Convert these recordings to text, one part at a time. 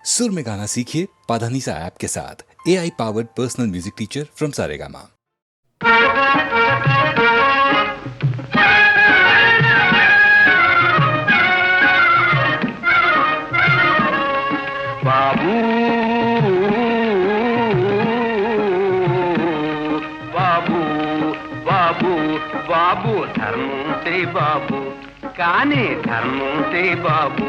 सुर में गाना सीखिए पाधानीसा ऐप के साथ। AI powered personal music teacher from Saregama. बाबू बाबू बाबू बाबू धर्मం से बाबू కానీ ధర్మం से బాబు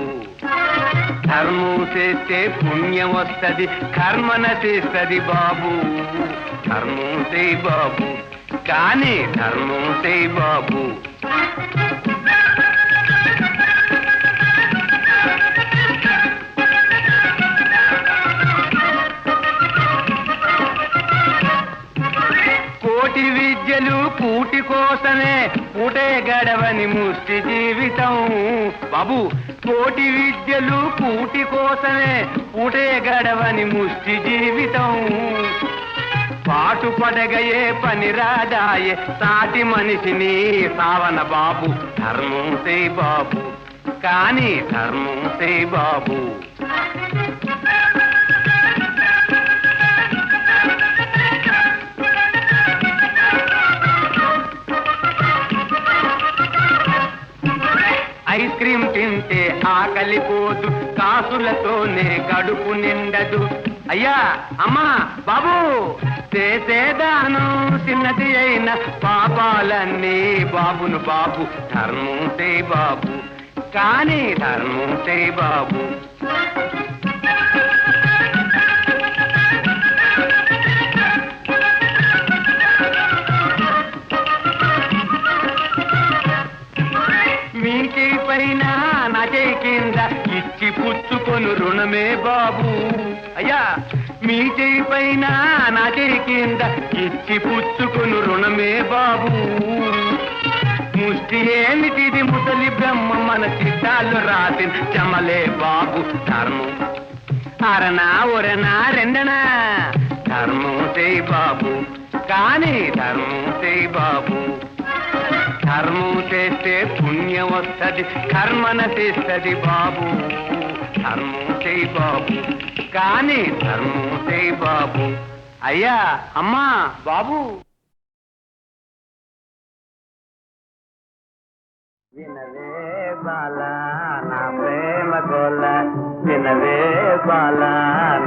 ధర్మం చేస్తే పుణ్యం వస్తది కర్మ నశిస్తది బాబు ధర్మం से బాబు కానీ ధర్మం से బాబు కోటి విద్యలు కూటి కోసమే పూటే గడవని ముష్టి జీవితం బాబు కోటి విద్యలు కూటి కోసమే పూటే గడవని ముష్టి జీవితం పాటు పడగయే పని రాదాయే సాటి మనిషిని సావన బాబు ధర్మం సే బాబు కానీ ధర్మం సే బాబు ఐస్ క్రీమ్ తింటే ఆకలి పోదు కాసులతోనే కడుపు నిండదు అయ్యా అమ్మా బాబు చేసేదాను చిన్నది అయిన పాపాలన్నీ బాబును బాబు ధర్మం సే బాబు కానీ ధర్మం సే బాబు మీకి పైన నాకే కింద ఇచ్చి పుచ్చుకొను రుణమే బాబు అయ్యా మీ చేయి పైన నాకే కింద ఇచ్చి పుచ్చుకొను రుణమే బాబు ముష్టి ఏమిటిది ముసలి బ్రహ్మ మన చిత్తాలు రాసి చమలే బాబు ధర్మం అరనా ఒరనా రెండనా ధర్మం సే బాబు కానీ ధర్మం సే బాబు ధర్మం చేస్తే పుణ్యం వస్తది కర్మ నశిస్తది బాబు ధర్మం సే బాబు కానీ ధర్మం సే బాబు అయ్యా అమ్మా బాబు వినవే బాల నా ప్రేమ గోల వినవే బాల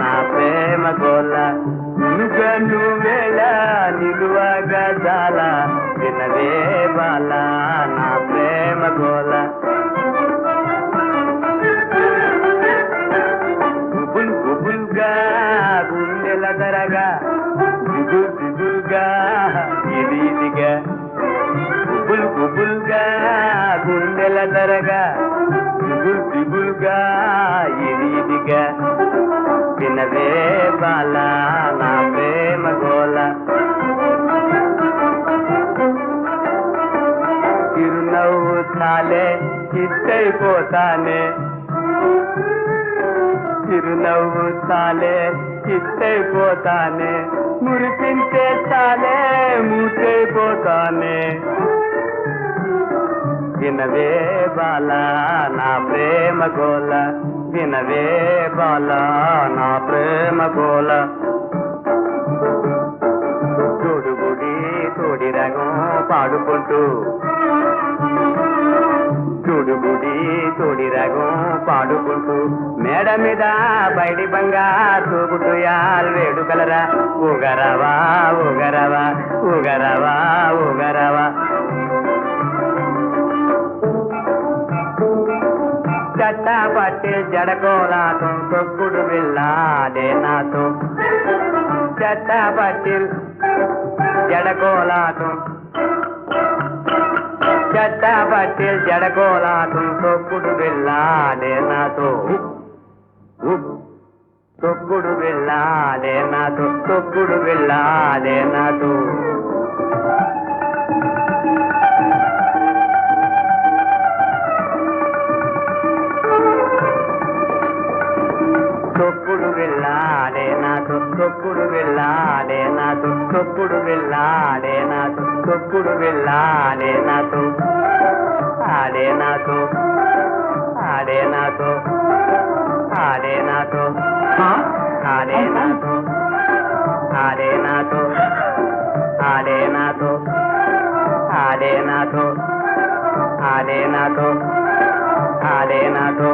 నా ప్రేమ గోల నువ్వేళ నిలువగా జాల వినవే బాల నా ప్రేమ గోల గుబుల్ గుబుల్గా గుండెల దరగా దిగుల్ దిగుల్గా ఇదిగా గుబుల్ గుబుల్గా గుండెల దరగా దిగుల్ దిగుల్గా ఇదిగా వినవే బాల నా ప్రేమ గోల చిరునవ్వు చాలే చిత్తైపోతానే చిరునవ్వు చాలే చిత్తైపోతానే మురిపించే చాలే మూతైపోతానే వినవే బాల నా ప్రేమ గోల వినవే బాల నా ప్రేమ గోల తోడుగుడి తోడి రగం పాడుకుంటూ తోడుగుడి తోడి రగం పాడుకుంటూ మేడ మీద బయటి బంగా తూగుతూ యాల్ వేడుకలరా ఊగరవా ఊగరవా ఊగరవా ఊగరవా చట్టా పట్టి జడకోలాటం తొక్కుడు వెళ్ళాడే నాతో చట్టా పట్టి జడకోలాటం చట్టా పట్టి జడకోలాటం తొక్కుడు వెళ్ళాడే నాతో తొక్కుడు వెళ్ళాడే నాతో తొక్కుడు వెళ్ళాడే నాతో తొక్కుడు వెళ్ళాడే నాతో తొక్కుడు వెళ్ళాడే నాతో తొక్కుడు వెళ్ళాడే నాతో తొక్కుడు వెళ్ళాడే నాతో ఆడే నాతో ఆడే నాతో ఆడే నాతో ఆడే నాతో ఆడే నాతో ఆడే నాతో ఆడే నాతో ఆడే నాతో ఆడే నాతో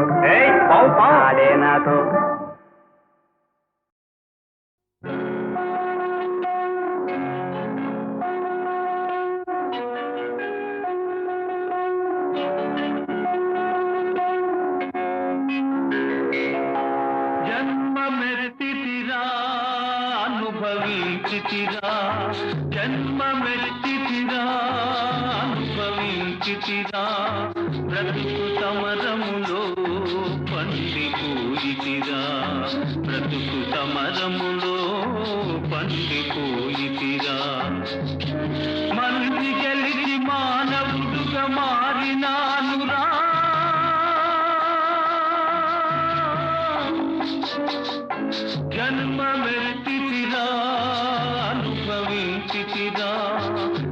ఆడే నాతో జన్మమెత్తితిరా అనుభవించితిరా జన్మమెత్తితిరా అనుభవించితిరా బ్రతుకు సమరములో పండిపోయితిరా బ్రతుకు సమరములో పండిపోయితిరా మంది గెలిచి మానవుడుగా మారినానురా జన్మమెత్తితిరా అనుభవించితిరా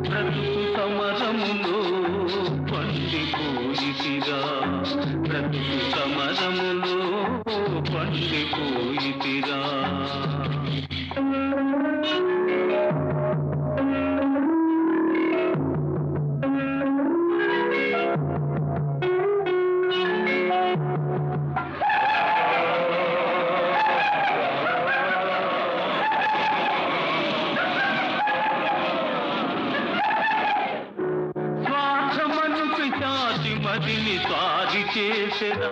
బ్రతుకు సమరములో పండిపోయితిరా బ్రతుకు సమరములో పండిపోయితిరా మదిని స్వాది చేసెరా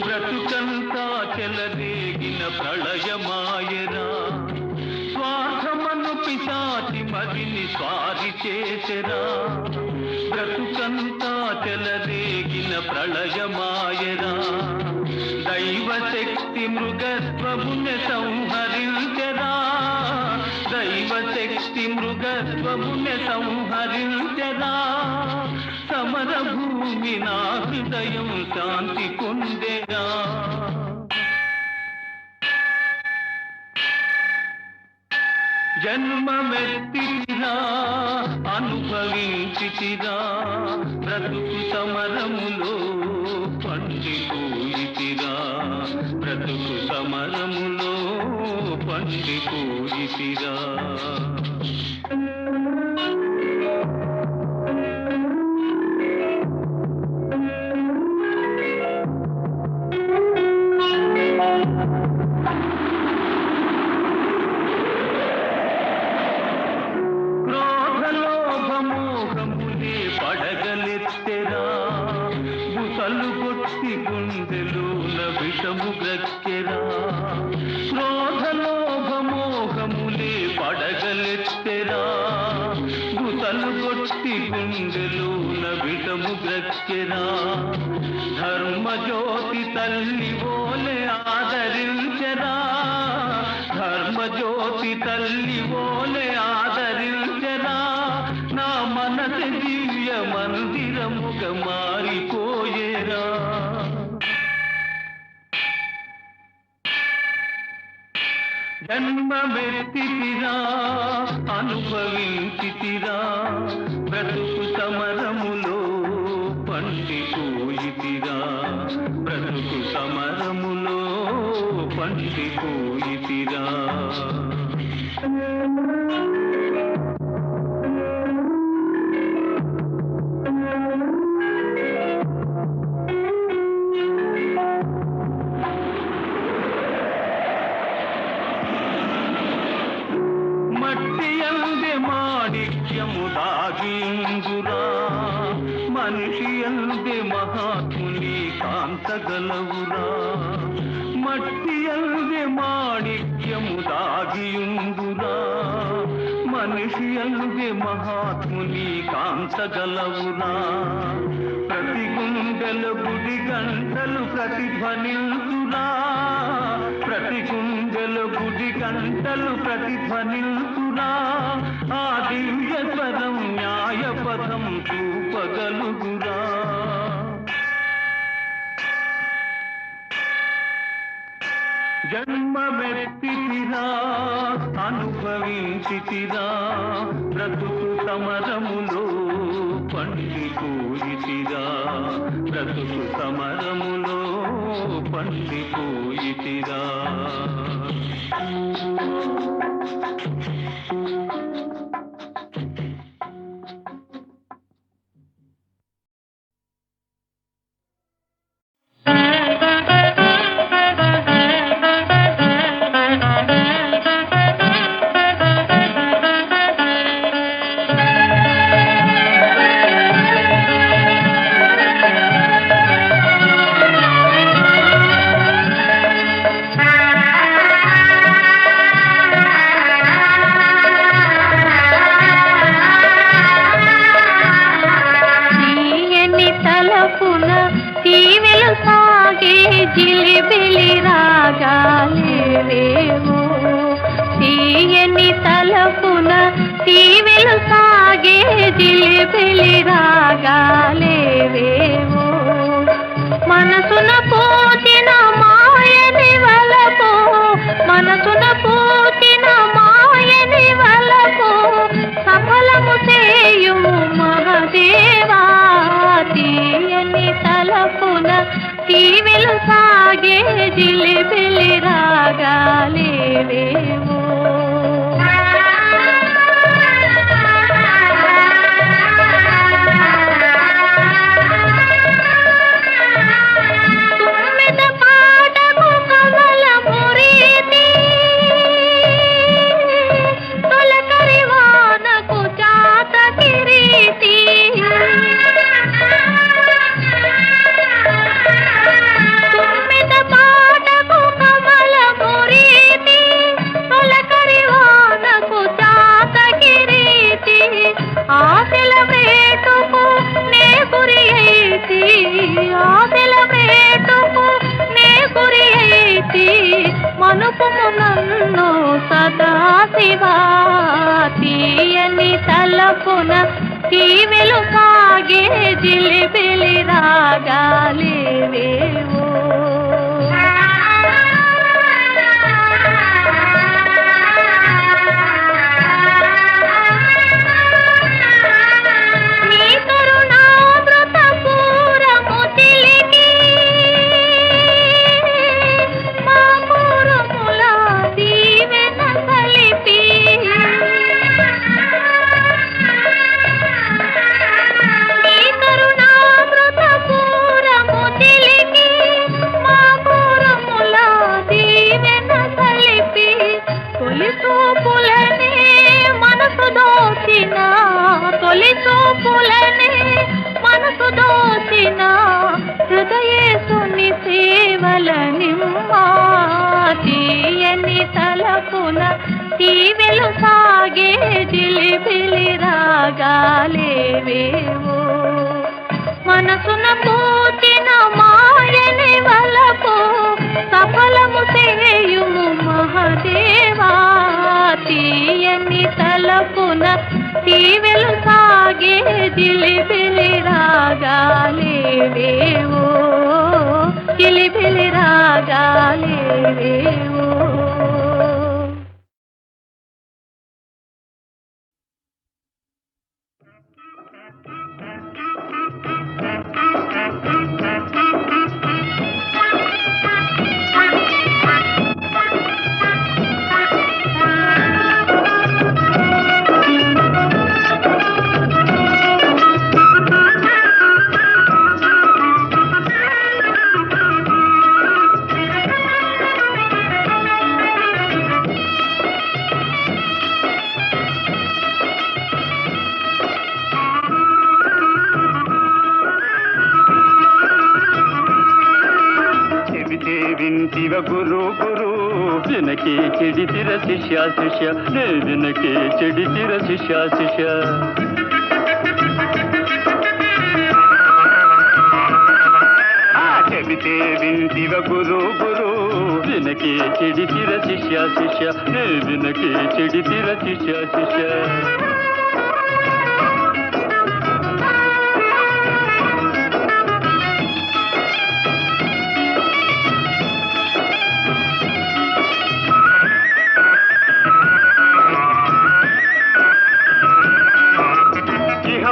బ్రతుకంతా చెలరేగిన ప్రళయమాయరా స్వార్థమను పిశాచి మదిని స్వాది చేసెరా బ్రతుకంతా చెలరేగిన ప్రళయమాయరా దైవశక్తి మృగత్వముని సంహరించెరా దైవశక్తి మృగత్వముని సంహరించెరా సమర భూమి నా హృదయం శాంతి పొందెరా జన్మమెత్తితిరా అనుభవించితిరా బ్రతుకు సమరములో పండిపోయితిరా బ్రతుకు సమరములో పండిపోయితిరా పడగలెత్తెరా బుసలు కొట్టి గుండెలోన విషము గ్రక్కెరా క్రోధలోభమోహములే పడగలెత్తెరా బుసలు కొట్టి గుండెలోన విషము గ్రక్కెరా ధర్మజ్యోతి తల్లి ఓలే ఆదరించెరా ధర్మజ్యోతి తల్లి ఓలే ఆదరించెరా నా మనసు దివ్య మందిరముగా మారిపోయేరా జన్మమెత్తితిరా అనుభవించితిరా బ్రతుకు సమరములో పండిపోయితిరా బ్రతుకు సమరములో పండిపోయితిరా మట్టియందే మాణిక్యము దాగిందురా మనిషియందే మహాత్ముని కాంతగలవురా మట్టియందే మాణిక్యము దాగియుందురా మనిషియందే మహాత్ముని కాంతగలవురా ప్రతి గుండెల గుడి గంటలు ప్రతిధ్వనిల్తురా ప్రతి గుండెల గుడి గంటలు ప్రతిధ్వనిల్తురా ఆ దివ్య స్వరం న్యాయపథం చూపగలుగురా జన్మమెత్తితిరా అనుభవించితిరా బ్రతుకు సమరములో పండిపోయితిరా బ్రతుకు సమరములో పండిపోయితిరా తలపున తీవెలు సాగే జిలిబిలి రాగాలేవేవో మనసున పూచిన మాయని వలపు మనసున పూచిన మాయని వలపు సఫలము చేయుము మహదేవా తీయని తలపున తీవెలు సాగే జిలిబిలి రాగాలేవేవో మనుపుము నన్ను సదా శివా తీయని తలపున తీవెలు సాగే జిలిబిలి రాగాలేవేవో తొలి చూపులనే మనసు దోచిన హృదయేశుని సేవల నిమ్మా తీయని తలపున తీవెలు సాగే జిలిబిలి రాగాలేవేవో మనసున పూచిన మాయని వలపు సఫలము చేయుము మహదేవా తీయని తలపున తీవెలు సాగే జిలిబిలి రాగాలేవేవో జిలిబిలి రాగాలేవేవో వింటివ గురు గురు వినకే చెడితిర శిష్య శిష్య నే వినకే చెడితిర శిష్య శిష్య చెబితే వింటివ గురు గురు వినకే చెడితిర శిష్య శిష్య నే వినకే చెడితిర శిష్య శిష్య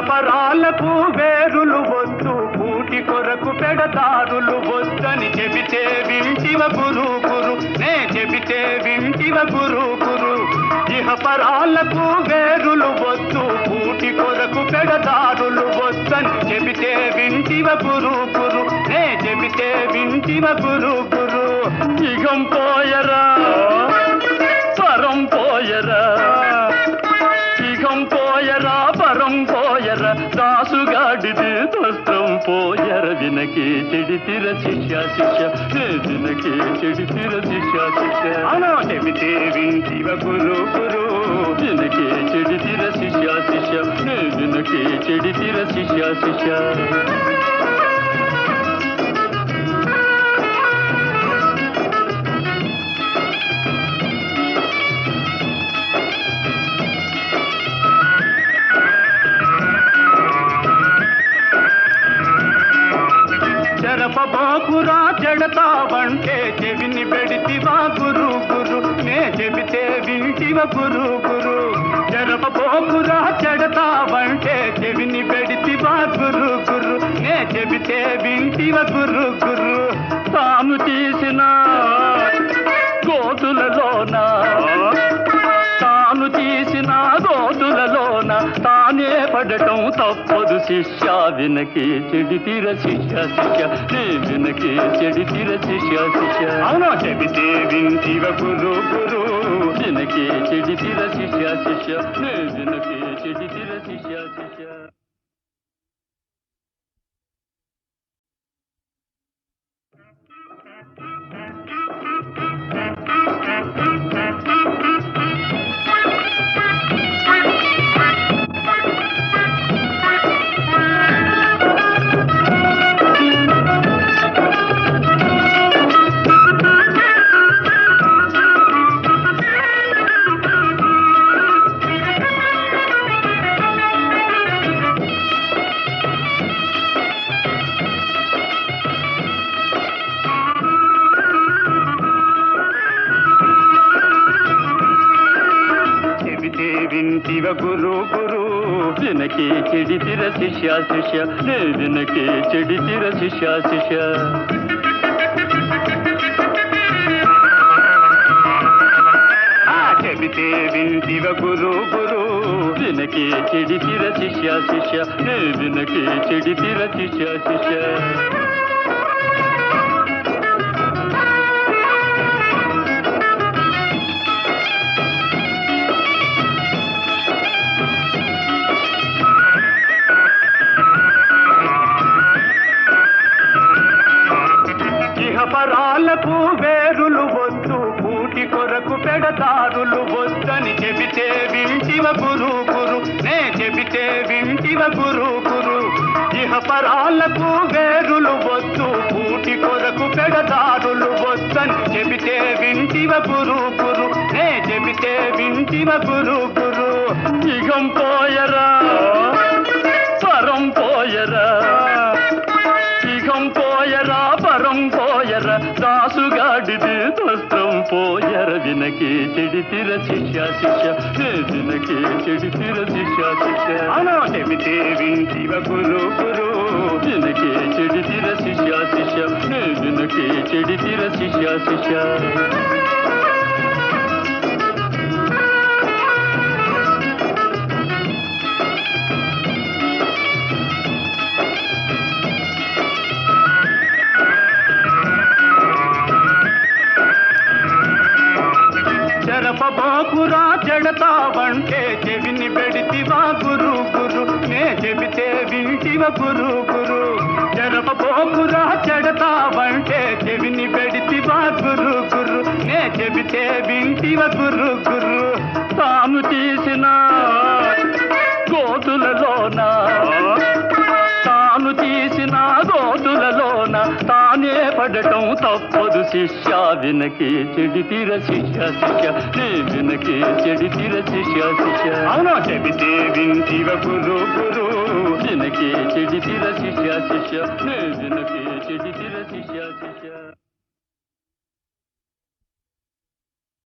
పరాలకు వేరులు వద్దు కూటి కొరకు పెడదారులు వద్దని చెబితే వింటివ గురు గురు నే చెబితే వింటివ గురు గురు ఇహ పరాలకు వేరులు వద్దు కూటి కొరకు పెడదారులు వద్దని చెబితే వింటివ గురు గురు నే చెబితే వింటివ గురు గురు ఇగం పోయరా పరం పోయరా ఇగం పోయరా పరం పోయర దాసుగాడిది దస్త్రం పోయర వినకే చెడితిర శిష్య శిష్య వినకే చెడితిర శిష్య శిష్య అనో చెబితే వింటివ గురు గురు వినకే చెడితిర శిష్య శిష్య వినకే చెడితిర శిష్య శిష్య వింటివ గురు గురు జరపబోకురా చెడతావంటే చెవిని పెడితివా గురు గురు నే చెబితే వింటివ గురు గురు తాను తీసిన గోతులలోన తాను తీసిన గోతులలోన తానే పడటం తప్పదు శిష్య వినకే చెడితిర శిష్య శిష్య నే వినకే చెడితిర శిష్య శిష్య అవునా చెబితే వింటివ గురు గురు వినకే చెడితిర శిష్య శిష్య నే వినకే చెడితిర శిష్య శిష్య వింటివ గురు గురు వినకే చెడితిర శిష్య శిష్య నే వినకే చెడితిర శిష్య శిష్య చెబితే వింటివ గురు గురు వినకే చెడితిర శిష్య శిష్య నే వినకే చెడితిర శిష్య శిష్య పరాలకు వేరులు వద్దు కూటి కొరకు పెడతారులు వద్దని చెబితే వింటివ గురు గురు నే చెబితే వింటివ గురు గురు ఇహ పరాలకు వేరులు వద్దు కూటి కొరకు పెడతారులు వద్దని చెబితే వింటివ గురు గురు నే చెబితే వింటివ గురు గురు ఇగం పోయరా పరం పోయరా ఇగం పోయరా పరం పోయర దాసుగాడిది వస్త్రం పోయర వినకే చెడితిర శిష్య శిష్య నే వినకే చెడితిర శిష్య శిష్య అనా చెబితే వింటివ గురు గురు వినకే చెడితిర శిష్య శిష్య నే వినకే చెడితిర శిష్య శిష్య జరపబోకురా చెడతావంటే చెవిని పెడితివా గురు గురు నే చెబితే వింటివ గురు గురు జరపబోకురా చెడతావంటే చెవిని పెడితివా గురు గురు నే చెబితే వింటివ గురు గురు తాను తీసిన గోతులలోన తాను తీసిన గోతులలోన తానే పడటం తప్పదు శిష్య వినకే చెడితిర శిష్య శిష్య నే వినకే చెడితిర శిష్య శిష్య అవునా చెబితే వింటివ గురు గురు వినకే చెడితిర శిష్య శిష్య నే వినకే చెడితిర శిష్య శిష్య